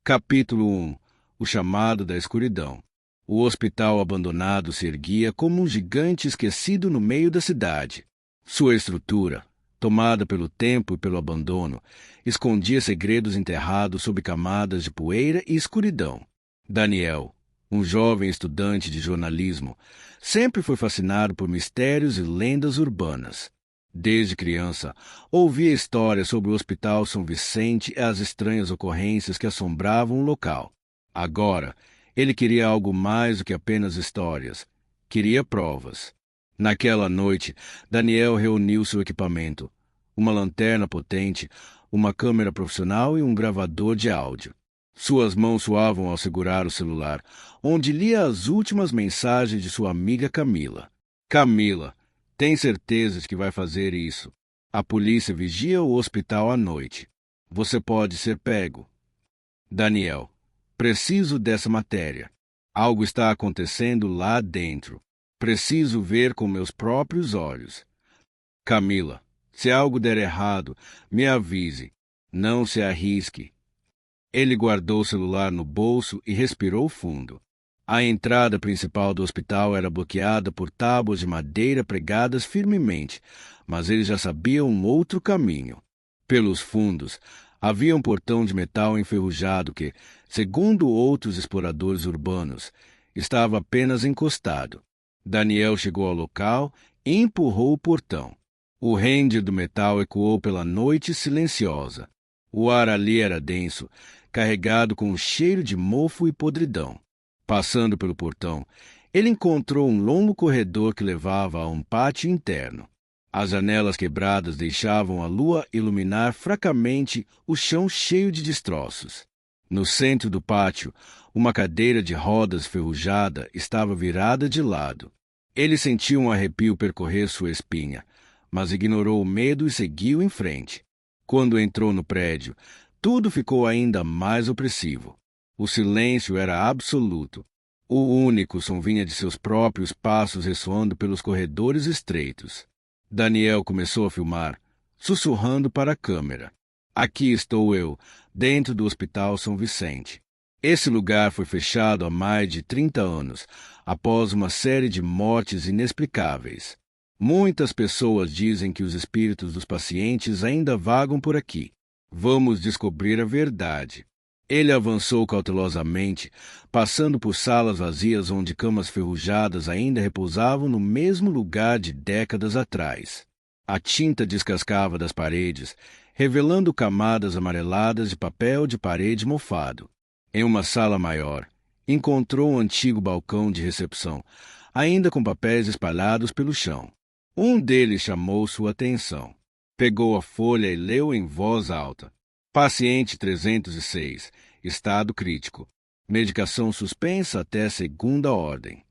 Capítulo 1. O chamado da escuridão. O hospital abandonado se erguia como um gigante esquecido no meio da cidade. Sua estrutura, tomada pelo tempo e pelo abandono, escondia segredos enterrados sob camadas de poeira e escuridão. Daniel, um jovem estudante de jornalismo, sempre foi fascinado por mistérios e lendas urbanas. Desde criança, ouvia histórias sobre o Hospital São Vicente e as estranhas ocorrências que assombravam o local. Agora, ele queria algo mais do que apenas histórias. Queria provas. Naquela noite, Daniel reuniu seu equipamento: uma lanterna potente, uma câmera profissional e um gravador de áudio. Suas mãos suavam ao segurar o celular, onde lia as últimas mensagens de sua amiga Camila. Camila, tem certeza de que vai fazer isso? A polícia vigia o hospital à noite. Você pode ser pego. Daniel, preciso dessa matéria. Algo está acontecendo lá dentro. Preciso ver com meus próprios olhos. Camila, se algo der errado, me avise. Não se arrisque. Ele guardou o celular no bolso e respirou fundo. A entrada principal do hospital era bloqueada por tábuas de madeira pregadas firmemente, mas ele já sabia um outro caminho. Pelos fundos, havia um portão de metal enferrujado que, segundo outros exploradores urbanos, estava apenas encostado. Daniel chegou ao local e empurrou o portão. O render do metal ecoou pela noite silenciosa. O ar ali era denso, carregado com um cheiro de mofo e podridão. Passando pelo portão, ele encontrou um longo corredor que levava a um pátio interno. As janelas quebradas deixavam a lua iluminar fracamente o chão cheio de destroços. No centro do pátio, uma cadeira de rodas ferrujada estava virada de lado. Ele sentiu um arrepio percorrer sua espinha, mas ignorou o medo e seguiu em frente. Quando entrou no prédio, tudo ficou ainda mais opressivo. O silêncio era absoluto. O único som vinha de seus próprios passos ressoando pelos corredores estreitos. Daniel começou a filmar, sussurrando para a câmera. Aqui estou eu, dentro do Hospital São Vicente. Esse lugar foi fechado há mais de 30 anos, após uma série de mortes inexplicáveis. Muitas pessoas dizem que os espíritos dos pacientes ainda vagam por aqui. Vamos descobrir a verdade. Ele avançou cautelosamente, passando por salas vazias onde camas ferrujadas ainda repousavam no mesmo lugar de décadas atrás. A tinta descascava das paredes, revelando camadas amareladas de papel de parede mofado. Em uma sala maior, encontrou um antigo balcão de recepção, ainda com papéis espalhados pelo chão. Um deles chamou sua atenção. Pegou a folha e leu em voz alta. Paciente 306, estado crítico. Medicação suspensa até segunda ordem.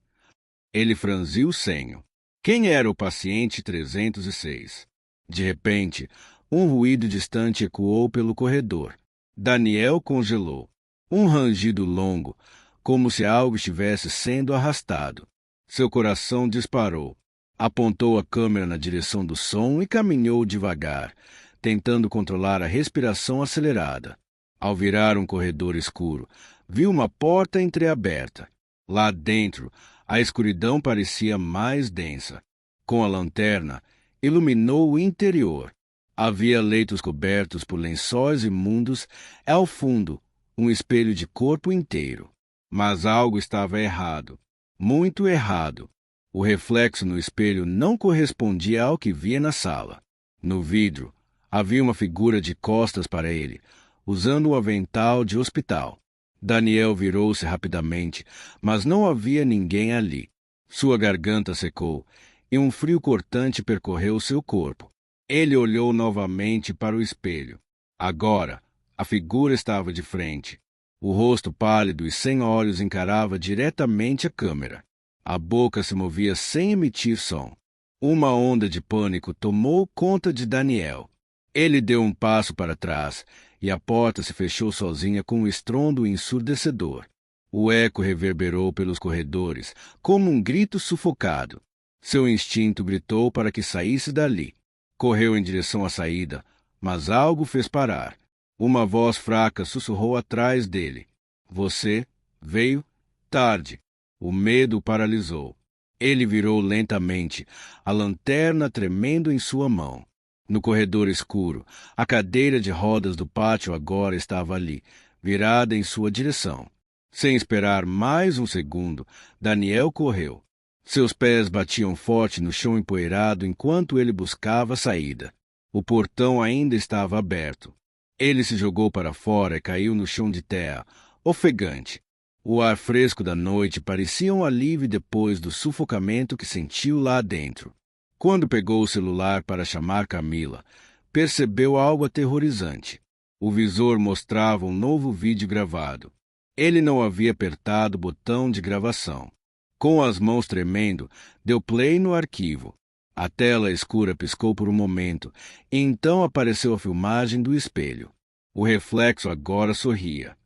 Ele franziu o senho. Quem era o paciente 306? De repente, um ruído distante ecoou pelo corredor. Daniel congelou. Um rangido longo, como se algo estivesse sendo arrastado. Seu coração disparou. Apontou a câmera na direção do som e caminhou devagar, tentando controlar a respiração acelerada. Ao virar um corredor escuro, viu uma porta entreaberta. Lá dentro, a escuridão parecia mais densa. Com a lanterna, iluminou o interior. Havia leitos cobertos por lençóis imundos e, ao fundo, um espelho de corpo inteiro. Mas algo estava errado. Muito errado. O reflexo no espelho não correspondia ao que via na sala. No vidro, havia uma figura de costas para ele, usando um avental de hospital. Daniel virou-se rapidamente, mas não havia ninguém ali. Sua garganta secou e um frio cortante percorreu seu corpo. Ele olhou novamente para o espelho. Agora, a figura estava de frente. O rosto pálido e sem olhos encarava diretamente a câmera. A boca se movia sem emitir som. Uma onda de pânico tomou conta de Daniel. Ele deu um passo para trás e a porta se fechou sozinha com um estrondo ensurdecedor. O eco reverberou pelos corredores, como um grito sufocado. Seu instinto gritou para que saísse dali. Correu em direção à saída, mas algo fez parar. Uma voz fraca sussurrou atrás dele. Você veio tarde. O medo o paralisou. Ele virou lentamente, a lanterna tremendo em sua mão. No corredor escuro, a cadeira de rodas do pátio agora estava ali, virada em sua direção. Sem esperar mais um segundo, Daniel correu. Seus pés batiam forte no chão empoeirado enquanto ele buscava a saída. O portão ainda estava aberto. Ele se jogou para fora e caiu no chão de terra, ofegante. O ar fresco da noite parecia um alívio depois do sufocamento que sentiu lá dentro. Quando pegou o celular para chamar Camila, percebeu algo aterrorizante. O visor mostrava um novo vídeo gravado. Ele não havia apertado o botão de gravação. Com as mãos tremendo, deu play no arquivo. A tela escura piscou por um momento, e então apareceu a filmagem do espelho. O reflexo agora sorria.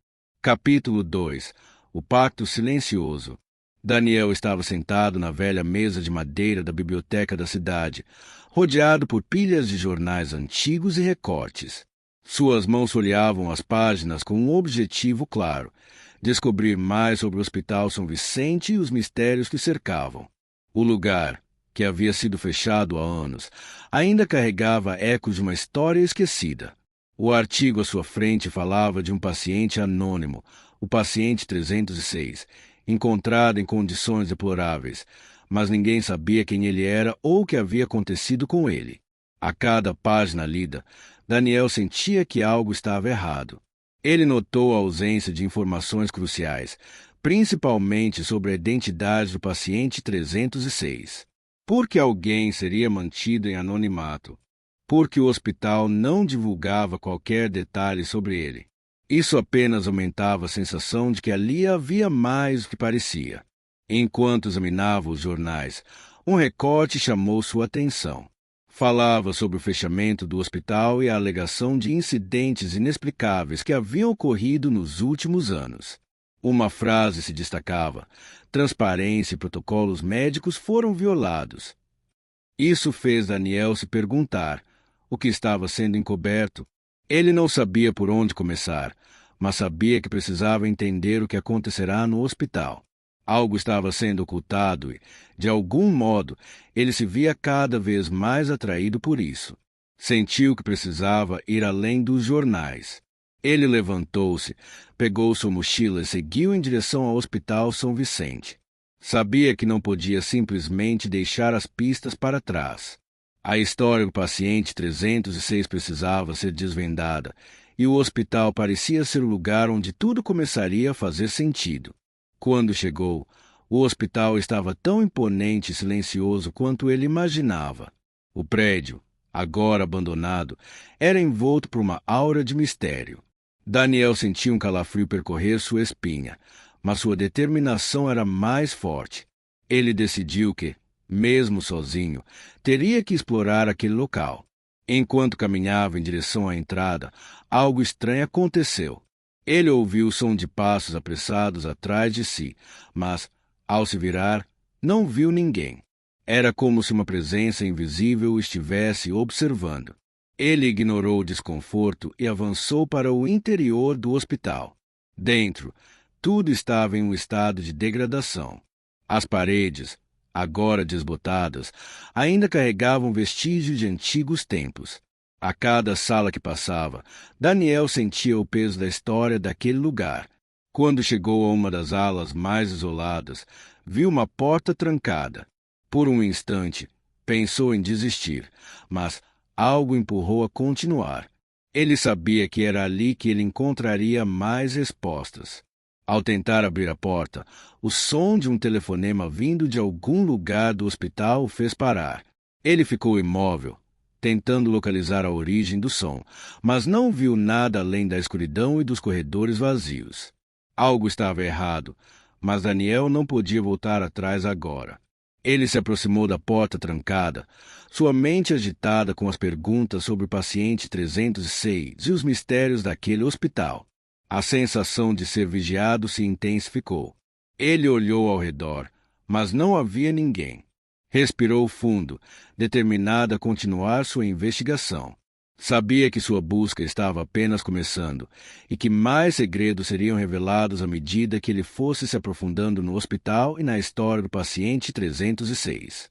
Capítulo 2. O Pacto Silencioso. Daniel estava sentado na velha mesa de madeira da biblioteca da cidade, rodeado por pilhas de jornais antigos e recortes. Suas mãos folheavam as páginas com um objetivo claro: descobrir mais sobre o Hospital São Vicente e os mistérios que cercavam. O lugar, que havia sido fechado há anos, ainda carregava ecos de uma história esquecida. O artigo à sua frente falava de um paciente anônimo, o paciente 306, encontrado em condições deploráveis, mas ninguém sabia quem ele era ou o que havia acontecido com ele. A cada página lida, Daniel sentia que algo estava errado. Ele notou a ausência de informações cruciais, principalmente sobre a identidade do paciente 306. Por que alguém seria mantido em anonimato? Porque o hospital não divulgava qualquer detalhe sobre ele. Isso apenas aumentava a sensação de que ali havia mais do que parecia. Enquanto examinava os jornais, um recorte chamou sua atenção. Falava sobre o fechamento do hospital e a alegação de incidentes inexplicáveis que haviam ocorrido nos últimos anos. Uma frase se destacava: transparência e protocolos médicos foram violados. Isso fez Daniel se perguntar o que estava sendo encoberto. Ele não sabia por onde começar, mas sabia que precisava entender o que acontecerá no hospital. Algo estava sendo ocultado e, de algum modo, ele se via cada vez mais atraído por isso. Sentiu que precisava ir além dos jornais. Ele levantou-se, pegou sua mochila e seguiu em direção ao Hospital São Vicente. Sabia que não podia simplesmente deixar as pistas para trás. A história do paciente 306 precisava ser desvendada, e o hospital parecia ser o lugar onde tudo começaria a fazer sentido. Quando chegou, o hospital estava tão imponente e silencioso quanto ele imaginava. O prédio, agora abandonado, era envolto por uma aura de mistério. Daniel sentia um calafrio percorrer sua espinha, mas sua determinação era mais forte. Ele decidiu que, mesmo sozinho, teria que explorar aquele local. Enquanto caminhava em direção à entrada, algo estranho aconteceu. Ele ouviu o som de passos apressados atrás de si, mas, ao se virar, não viu ninguém. Era como se uma presença invisível o estivesse observando. Ele ignorou o desconforto e avançou para o interior do hospital. Dentro, tudo estava em um estado de degradação. As paredes, agora desbotadas, ainda carregavam vestígios de antigos tempos. A cada sala que passava, Daniel sentia o peso da história daquele lugar. Quando chegou a uma das alas mais isoladas, viu uma porta trancada. Por um instante, pensou em desistir, mas algo empurrou a continuar. Ele sabia que era ali que ele encontraria mais respostas. Ao tentar abrir a porta, o som de um telefonema vindo de algum lugar do hospital o fez parar. Ele ficou imóvel, tentando localizar a origem do som, mas não viu nada além da escuridão e dos corredores vazios. Algo estava errado, mas Daniel não podia voltar atrás agora. Ele se aproximou da porta trancada, sua mente agitada com as perguntas sobre o paciente 306 e os mistérios daquele hospital. A sensação de ser vigiado se intensificou. Ele olhou ao redor, mas não havia ninguém. Respirou fundo, determinado a continuar sua investigação. Sabia que sua busca estava apenas começando e que mais segredos seriam revelados à medida que ele fosse se aprofundando no hospital e na história do paciente 306.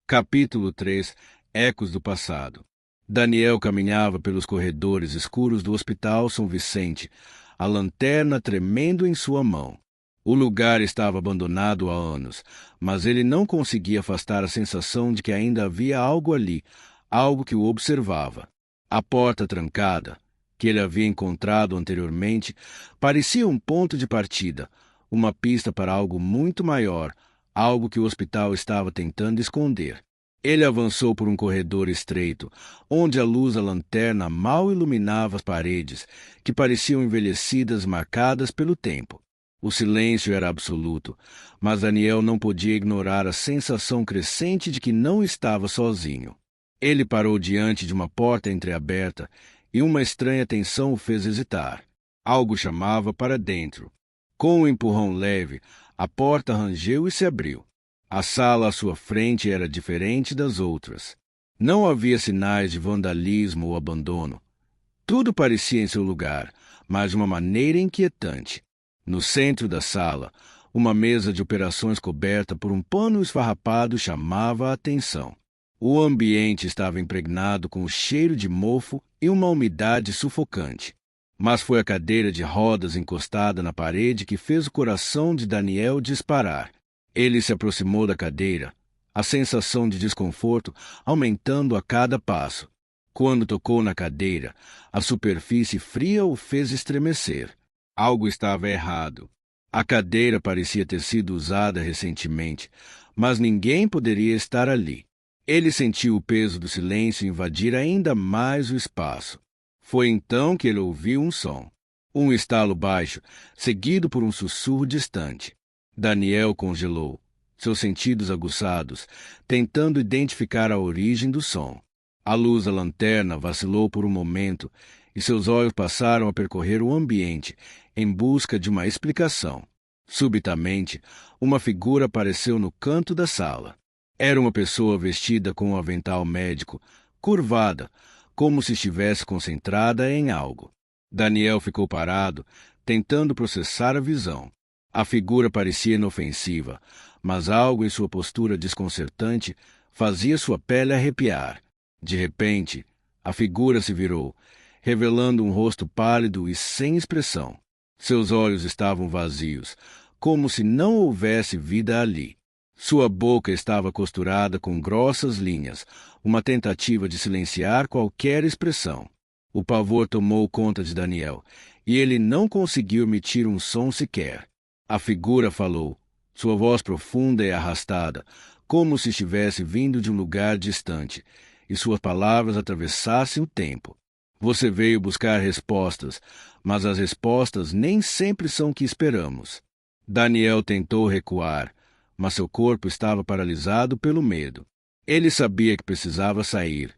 Capítulo 3. Ecos do passado. Daniel caminhava pelos corredores escuros do Hospital São Vicente, a lanterna tremendo em sua mão. O lugar estava abandonado há anos, mas ele não conseguia afastar a sensação de que ainda havia algo ali, algo que o observava. A porta trancada, que ele havia encontrado anteriormente, parecia um ponto de partida, uma pista para algo muito maior, algo que o hospital estava tentando esconder. Ele avançou por um corredor estreito, onde a luz da lanterna mal iluminava as paredes, que pareciam envelhecidas, marcadas pelo tempo. O silêncio era absoluto, mas Daniel não podia ignorar a sensação crescente de que não estava sozinho. Ele parou diante de uma porta entreaberta e uma estranha tensão o fez hesitar. Algo chamava para dentro. Com um empurrão leve, a porta rangeu e se abriu. A sala à sua frente era diferente das outras. Não havia sinais de vandalismo ou abandono. Tudo parecia em seu lugar, mas de uma maneira inquietante. No centro da sala, uma mesa de operações coberta por um pano esfarrapado chamava a atenção. O ambiente estava impregnado com o cheiro de mofo e uma umidade sufocante. Mas foi a cadeira de rodas encostada na parede que fez o coração de Daniel disparar. Ele se aproximou da cadeira, a sensação de desconforto aumentando a cada passo. Quando tocou na cadeira, a superfície fria o fez estremecer. Algo estava errado. A cadeira parecia ter sido usada recentemente, mas ninguém poderia estar ali. Ele sentiu o peso do silêncio invadir ainda mais o espaço. Foi então que ele ouviu um som. Um estalo baixo, seguido por um sussurro distante. Daniel congelou, seus sentidos aguçados, tentando identificar a origem do som. A luz da lanterna vacilou por um momento e seus olhos passaram a percorrer o ambiente em busca de uma explicação. Subitamente, uma figura apareceu no canto da sala. Era uma pessoa vestida com um avental médico, curvada, como se estivesse concentrada em algo. Daniel ficou parado, tentando processar a visão. A figura parecia inofensiva, mas algo em sua postura desconcertante fazia sua pele arrepiar. De repente, a figura se virou, revelando um rosto pálido e sem expressão. Seus olhos estavam vazios, como se não houvesse vida ali. Sua boca estava costurada com grossas linhas, uma tentativa de silenciar qualquer expressão. O pavor tomou conta de Daniel, e ele não conseguiu emitir um som sequer. A figura falou, sua voz profunda e arrastada, como se estivesse vindo de um lugar distante, e suas palavras atravessassem o tempo. Você veio buscar respostas, mas as respostas nem sempre são o que esperamos. Daniel tentou recuar, mas seu corpo estava paralisado pelo medo. Ele sabia que precisava sair,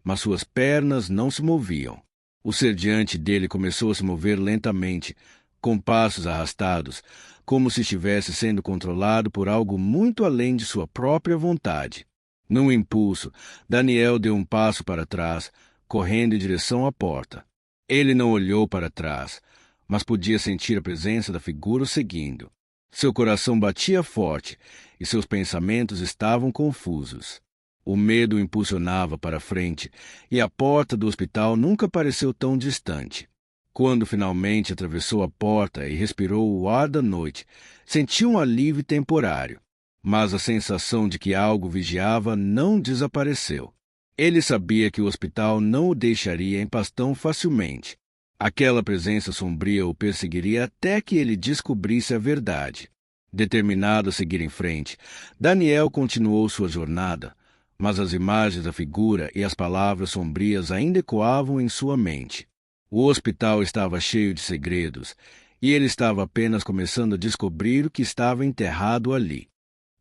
mas suas pernas não se moviam. O ser diante dele começou a se mover lentamente, com passos arrastados, como se estivesse sendo controlado por algo muito além de sua própria vontade. Num impulso, Daniel deu um passo para trás, correndo em direção à porta. Ele não olhou para trás, mas podia sentir a presença da figura o seguindo. Seu coração batia forte e seus pensamentos estavam confusos. O medo o impulsionava para frente e a porta do hospital nunca pareceu tão distante. Quando finalmente atravessou a porta e respirou o ar da noite, sentiu um alívio temporário. Mas a sensação de que algo vigiava não desapareceu. Ele sabia que o hospital não o deixaria em paz tão facilmente. Aquela presença sombria o perseguiria até que ele descobrisse a verdade. Determinado a seguir em frente, Daniel continuou sua jornada, mas as imagens da figura e as palavras sombrias ainda ecoavam em sua mente. O hospital estava cheio de segredos, e ele estava apenas começando a descobrir o que estava enterrado ali.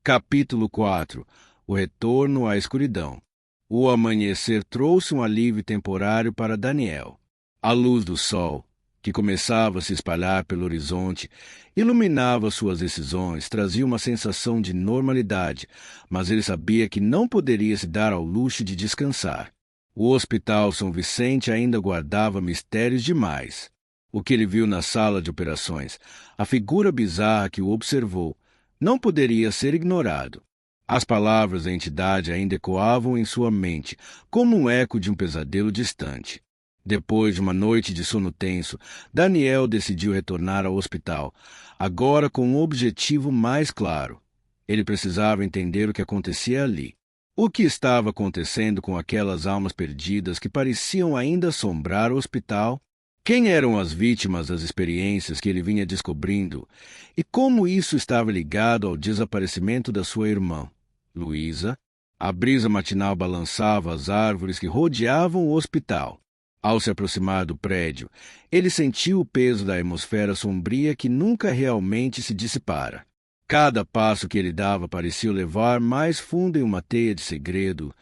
Capítulo 4. O retorno à escuridão. O amanhecer trouxe um alívio temporário para Daniel. A luz do sol, que começava a se espalhar pelo horizonte, iluminava suas decisões, trazia uma sensação de normalidade, mas ele sabia que não poderia se dar ao luxo de descansar. O Hospital São Vicente ainda guardava mistérios demais. O que ele viu na sala de operações, a figura bizarra que o observou, não poderia ser ignorado. As palavras da entidade ainda ecoavam em sua mente, como um eco de um pesadelo distante. Depois de uma noite de sono tenso, Daniel decidiu retornar ao hospital, agora com um objetivo mais claro. Ele precisava entender o que acontecia ali. O que estava acontecendo com aquelas almas perdidas que pareciam ainda assombrar o hospital? Quem eram as vítimas das experiências que ele vinha descobrindo? E como isso estava ligado ao desaparecimento da sua irmã, Luísa? A brisa matinal balançava as árvores que rodeavam o hospital. Ao se aproximar do prédio, ele sentiu o peso da atmosfera sombria que nunca realmente se dissipara. Cada passo que ele dava parecia o levar mais fundo em uma teia de segredo,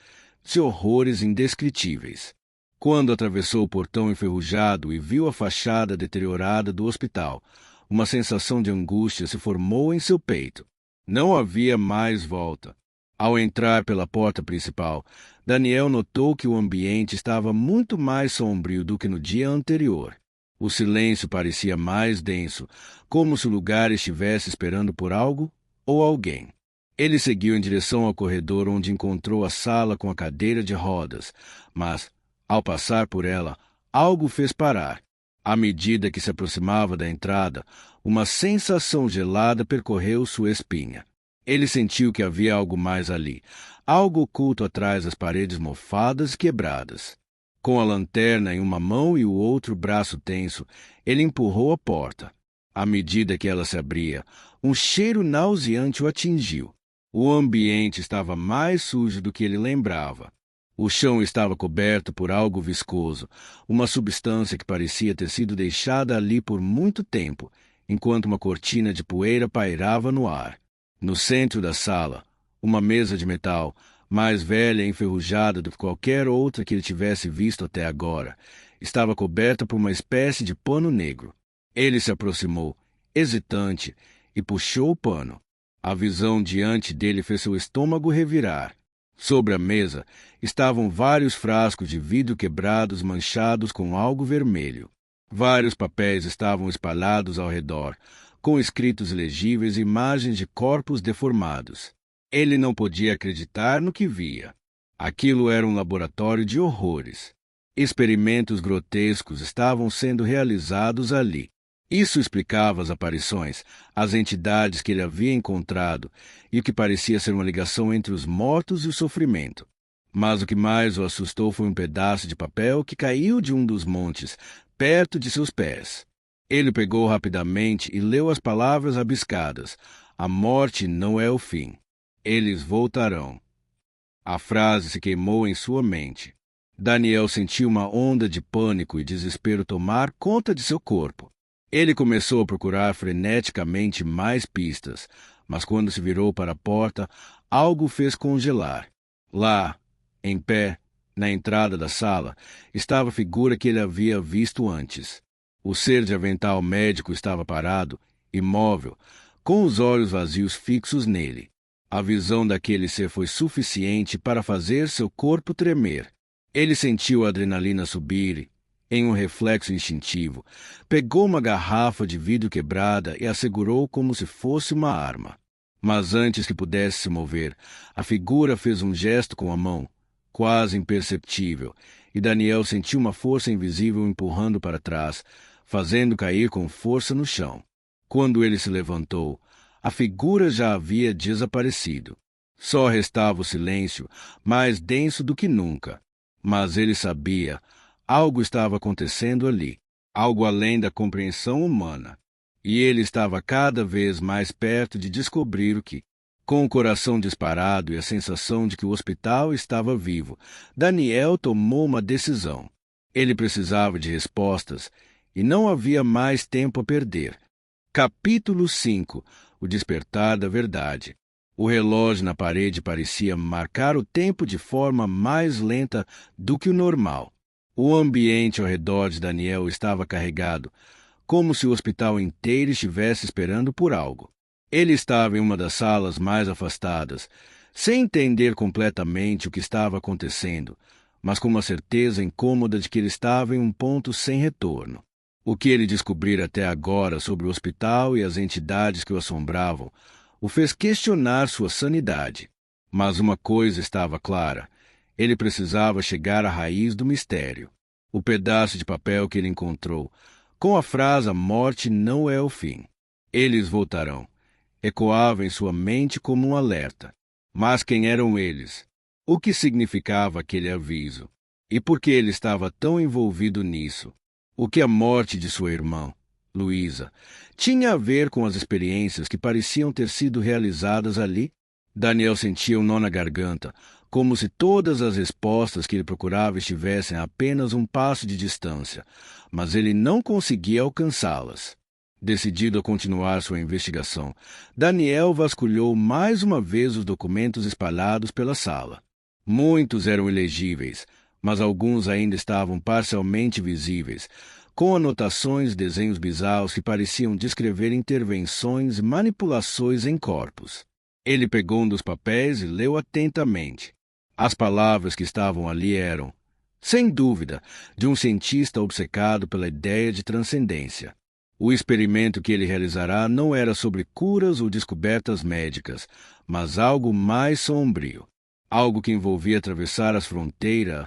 de horrores indescritíveis. Quando atravessou o portão enferrujado e viu a fachada deteriorada do hospital, uma sensação de angústia se formou em seu peito. Não havia mais volta. Ao entrar pela porta principal, Daniel notou que o ambiente estava muito mais sombrio do que no dia anterior. O silêncio parecia mais denso, como se o lugar estivesse esperando por algo ou alguém. Ele seguiu em direção ao corredor onde encontrou a sala com a cadeira de rodas, mas, ao passar por ela, algo fez parar. À medida que se aproximava da entrada, uma sensação gelada percorreu sua espinha. Ele sentiu que havia algo mais ali, algo oculto atrás das paredes mofadas e quebradas. Com a lanterna em uma mão e o outro braço tenso, ele empurrou a porta. À medida que ela se abria, um cheiro nauseante o atingiu. O ambiente estava mais sujo do que ele lembrava. O chão estava coberto por algo viscoso, uma substância que parecia ter sido deixada ali por muito tempo, enquanto uma cortina de poeira pairava no ar. No centro da sala, uma mesa de metal, mais velha e enferrujada do que qualquer outra que ele tivesse visto até agora, estava coberta por uma espécie de pano negro. Ele se aproximou, hesitante, e puxou o pano. A visão diante dele fez seu estômago revirar. Sobre a mesa estavam vários frascos de vidro quebrados manchados com algo vermelho. Vários papéis estavam espalhados ao redor, com escritos ilegíveis e imagens de corpos deformados. Ele não podia acreditar no que via. Aquilo era um laboratório de horrores. Experimentos grotescos estavam sendo realizados ali. Isso explicava as aparições, as entidades que ele havia encontrado e o que parecia ser uma ligação entre os mortos e o sofrimento. Mas o que mais o assustou foi um pedaço de papel que caiu de um dos montes, perto de seus pés. Ele pegou rapidamente e leu as palavras rabiscadas. A morte não é o fim. Eles voltarão. A frase se queimou em sua mente. Daniel sentiu uma onda de pânico e desespero tomar conta de seu corpo. Ele começou a procurar freneticamente mais pistas, mas quando se virou para a porta, algo o fez congelar. Lá, em pé, na entrada da sala, estava a figura que ele havia visto antes. O ser de avental médico estava parado, imóvel, com os olhos vazios fixos nele. A visão daquele ser foi suficiente para fazer seu corpo tremer. Ele sentiu a adrenalina subir. Em um reflexo instintivo, pegou uma garrafa de vidro quebrada e a segurou como se fosse uma arma. Mas antes que pudesse se mover, a figura fez um gesto com a mão, quase imperceptível, e Daniel sentiu uma força invisível empurrando para trás, fazendo cair com força no chão. Quando ele se levantou, a figura já havia desaparecido. Só restava o silêncio, mais denso do que nunca. Mas ele sabia, algo estava acontecendo ali, algo além da compreensão humana. E ele estava cada vez mais perto de descobrir o que. Com o coração disparado e a sensação de que o hospital estava vivo, Daniel tomou uma decisão. Ele precisava de respostas e não havia mais tempo a perder. Capítulo 5. O despertar da verdade. O relógio na parede parecia marcar o tempo de forma mais lenta do que o normal. O ambiente ao redor de Daniel estava carregado, como se o hospital inteiro estivesse esperando por algo. Ele estava em uma das salas mais afastadas, sem entender completamente o que estava acontecendo, mas com uma certeza incômoda de que ele estava em um ponto sem retorno. O que ele descobrira até agora sobre o hospital e as entidades que o assombravam o fez questionar sua sanidade. Mas uma coisa estava clara: ele precisava chegar à raiz do mistério. O pedaço de papel que ele encontrou, com a frase "A morte não é o fim. Eles voltarão", ecoava em sua mente como um alerta. Mas quem eram eles? O que significava aquele aviso? E por que ele estava tão envolvido nisso? O que a morte de sua irmã, Luísa, tinha a ver com as experiências que pareciam ter sido realizadas ali? Daniel sentia um nó na garganta, como se todas as respostas que ele procurava estivessem a apenas um passo de distância, mas ele não conseguia alcançá-las. Decidido a continuar sua investigação, Daniel vasculhou mais uma vez os documentos espalhados pela sala. Muitos eram ilegíveis, mas alguns ainda estavam parcialmente visíveis, com anotações e desenhos bizarros que pareciam descrever intervenções e manipulações em corpos. Ele pegou um dos papéis e leu atentamente. As palavras que estavam ali eram, sem dúvida, de um cientista obcecado pela ideia de transcendência. O experimento que ele realizará não era sobre curas ou descobertas médicas, mas algo mais sombrio. Algo que envolvia atravessar as fronteiras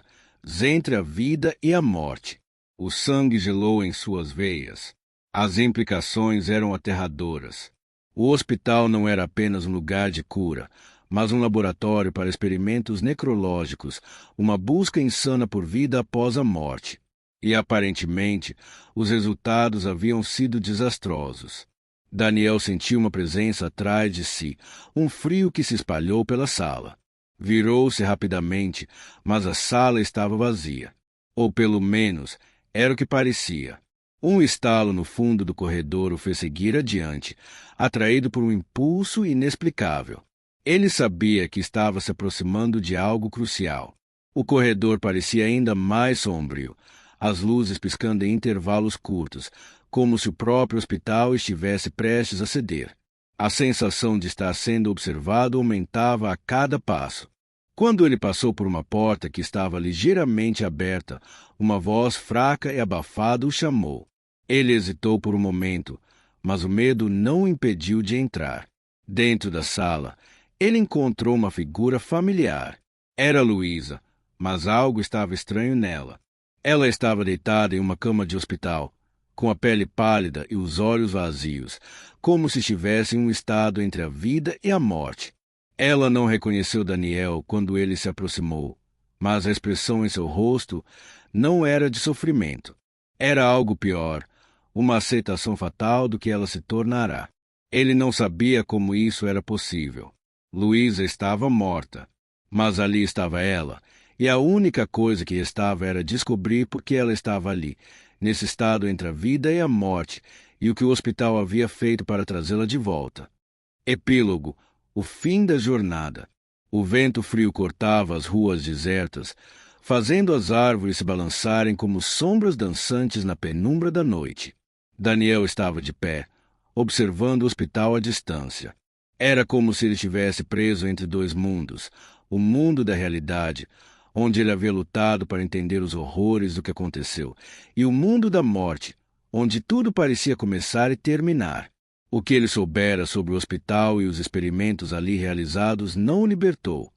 entre a vida e a morte. O sangue gelou em suas veias. As implicações eram aterradoras. O hospital não era apenas um lugar de cura, mas um laboratório para experimentos necrológicos, uma busca insana por vida após a morte. E, aparentemente, os resultados haviam sido desastrosos. Daniel sentiu uma presença atrás de si, um frio que se espalhou pela sala. Virou-se rapidamente, mas a sala estava vazia. Ou, pelo menos, era o que parecia. Um estalo no fundo do corredor o fez seguir adiante, atraído por um impulso inexplicável. Ele sabia que estava se aproximando de algo crucial. O corredor parecia ainda mais sombrio, as luzes piscando em intervalos curtos, como se o próprio hospital estivesse prestes a ceder. A sensação de estar sendo observado aumentava a cada passo. Quando ele passou por uma porta que estava ligeiramente aberta, uma voz fraca e abafada o chamou. Ele hesitou por um momento, mas o medo não o impediu de entrar. Dentro da sala, ele encontrou uma figura familiar. Era Luísa, mas algo estava estranho nela. Ela estava deitada em uma cama de hospital, com a pele pálida e os olhos vazios, como se estivesse em um estado entre a vida e a morte. Ela não reconheceu Daniel quando ele se aproximou, mas a expressão em seu rosto não era de sofrimento. Era algo pior, uma aceitação fatal do que ela se tornará. Ele não sabia como isso era possível. Luísa estava morta, mas ali estava ela, e a única coisa que restava era descobrir por que ela estava ali, nesse estado entre a vida e a morte, e o que o hospital havia feito para trazê-la de volta. Epílogo: o fim da jornada. O vento frio cortava as ruas desertas, fazendo as árvores se balançarem como sombras dançantes na penumbra da noite. Daniel estava de pé, observando o hospital à distância. Era como se ele estivesse preso entre dois mundos, o mundo da realidade, onde ele havia lutado para entender os horrores do que aconteceu, e o mundo da morte, onde tudo parecia começar e terminar. O que ele soubera sobre o hospital e os experimentos ali realizados não o libertou.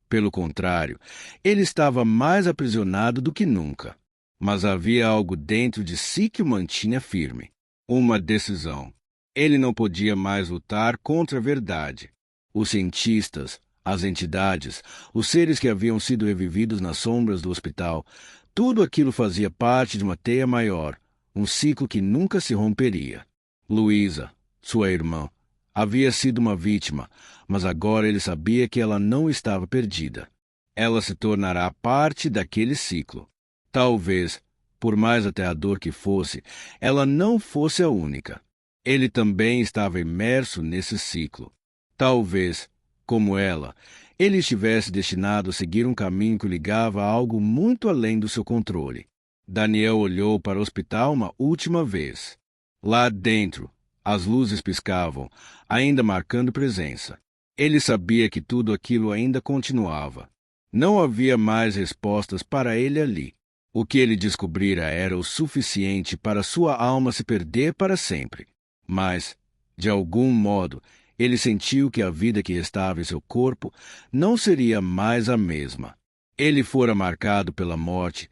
Pelo contrário, ele estava mais aprisionado do que nunca. Mas havia algo dentro de si que o mantinha firme. Uma decisão. Ele não podia mais lutar contra a verdade. Os cientistas, as entidades, os seres que haviam sido revividos nas sombras do hospital, tudo aquilo fazia parte de uma teia maior, um ciclo que nunca se romperia. Luísa, sua irmã, havia sido uma vítima, mas agora ele sabia que ela não estava perdida. Ela se tornará parte daquele ciclo. Talvez, por mais aterrador que fosse, ela não fosse a única. Ele também estava imerso nesse ciclo. Talvez, como ela, ele estivesse destinado a seguir um caminho que o ligava a algo muito além do seu controle. Daniel olhou para o hospital uma última vez. Lá dentro, as luzes piscavam, ainda marcando presença. Ele sabia que tudo aquilo ainda continuava. Não havia mais respostas para ele ali. O que ele descobrira era o suficiente para sua alma se perder para sempre. Mas, de algum modo, ele sentiu que a vida que estava em seu corpo não seria mais a mesma. Ele fora marcado pela morte,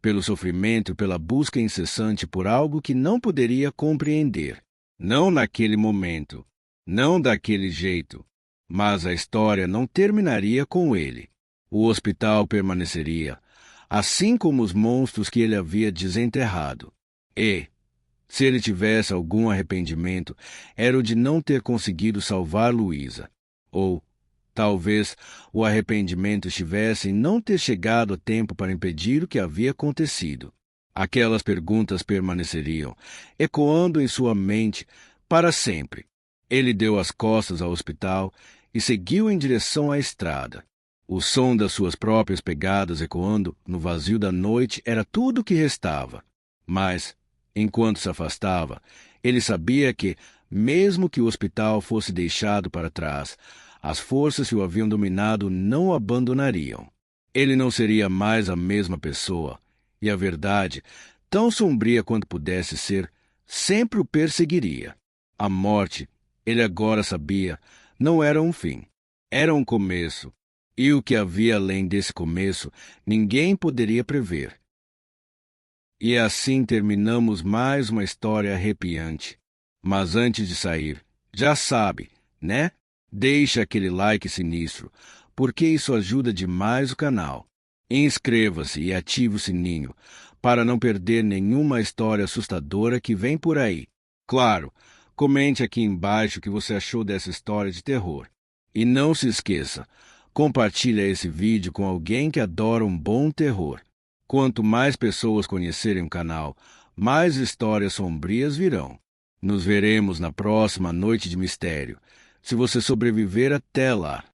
pelo sofrimento e pela busca incessante por algo que não poderia compreender. Não naquele momento, não daquele jeito. Mas a história não terminaria com ele. O hospital permaneceria, assim como os monstros que ele havia desenterrado. E, se ele tivesse algum arrependimento, era o de não ter conseguido salvar Luísa. Ou, talvez, o arrependimento estivesse em não ter chegado a tempo para impedir o que havia acontecido. Aquelas perguntas permaneceriam, ecoando em sua mente para sempre. Ele deu as costas ao hospital e seguiu em direção à estrada. O som das suas próprias pegadas ecoando no vazio da noite era tudo o que restava. Mas, enquanto se afastava, ele sabia que, mesmo que o hospital fosse deixado para trás, as forças que o haviam dominado não o abandonariam. Ele não seria mais a mesma pessoa, e a verdade, tão sombria quanto pudesse ser, sempre o perseguiria. A morte, ele agora sabia, não era um fim. Era um começo, e o que havia além desse começo, ninguém poderia prever. E assim terminamos mais uma história arrepiante. Mas antes de sair, já sabe, né? Deixa aquele like sinistro, porque isso ajuda demais o canal. Inscreva-se e ative o sininho, para não perder nenhuma história assustadora que vem por aí. Claro, comente aqui embaixo o que você achou dessa história de terror. E não se esqueça, compartilhe esse vídeo com alguém que adora um bom terror. Quanto mais pessoas conhecerem o canal, mais histórias sombrias virão. Nos veremos na próxima Noite de Mistério, se você sobreviver até lá.